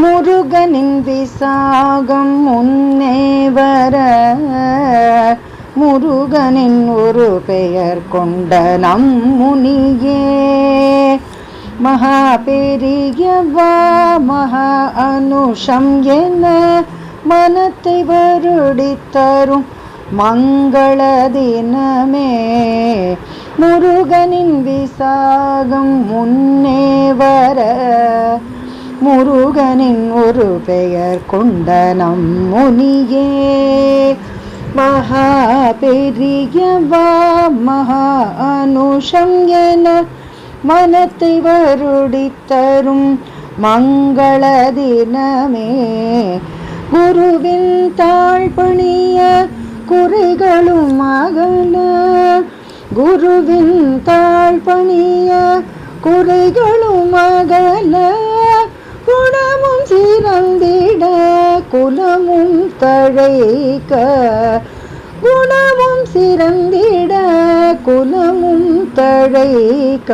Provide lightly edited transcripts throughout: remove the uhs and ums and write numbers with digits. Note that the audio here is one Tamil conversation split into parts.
முருகனின் விசாகம் முன்னே வர முருகனின் ஒரு பெயர் கொண்ட நம் முனியே மகா பெரியவா மகா அனுஷம் என மனத்தை வருடித்தரும் மங்கள தினமே முருகனின் விசாகம் முன்னே வர முருகனின் ஒரு பெயர் கொண்ட நம் முனியே மகா பெரியவா மகா அனுஷம் என மனத்தை வருடித்தரும் மங்கள தினமே குருவின் தாழ் பணிய குறைகளும் அகல குருவின் தாழ் பணிய குறைகளும் அகல குணமும் சிறந்திட குலமும் தழைக்க குணமும் சிறந்திட குலமும் தழைக்க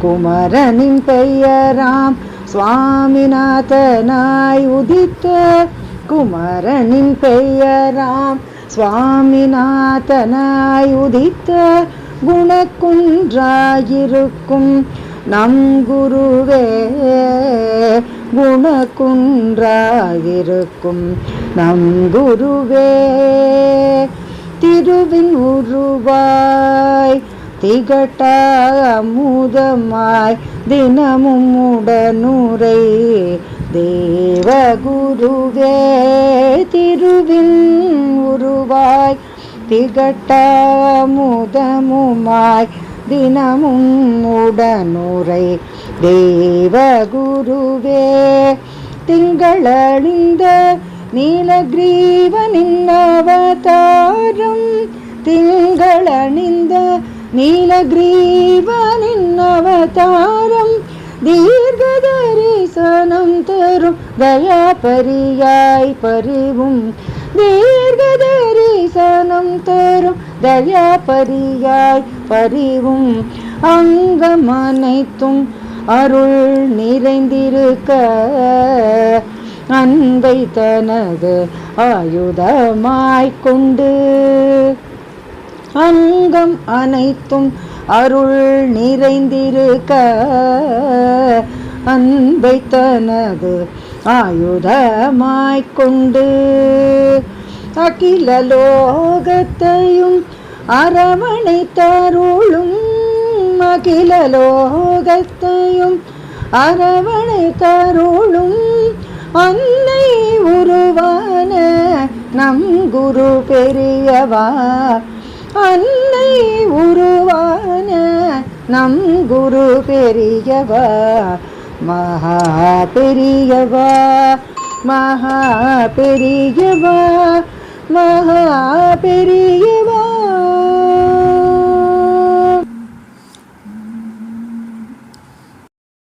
குமரனின் பெயராம் சுவாமிநாதனாய் உதித்த குமரனின் பெயராம் சுவாமிநாதனாய் உதித்த குணக்குன்றாயிருக்கும் நம் குருவே குணக்குன்றாயிருக்கும் நம் குருவே திருவின் உருவாய் திகட்ட அமுதமாய் தினமும் உடனுரை தேவகுருவே திருவின் உருவாய் திகட்ட அமுதமுமாய் தினமும் உடனுரை தேவகுருவே திங்களழிந்த நீலகிரீவனின் அவதாரம் திங்களணிந்த நீலகிரீவனின் அவதாரம் தீர்க்க தரிசனம் தரும் தயாபரியாய் பரிவும் தீர்க்க தரிசனம் தரும் தயாபரியாய் பரிவும் அங்கம் அனைத்தும் அருள் நிறைந்திருக்க அன்பை தனது ஆயுதமாய்க் கொண்டு அங்கம் அனைத்தும் அருள் நிறைந்திருக்க அன்பை தனது ஆயுதமாய்க் கொண்டு அகில லோகத்தையும் அரவணைத்தருளும் அகில லோகத்தையும் அரவணைத்தருளும் அன்னை உருவான நம் குரு பெரியவா அன்னை உருவான நம் குரு பெரியவா மகா பெரியவா மகா பெரியவா மகா பெரிய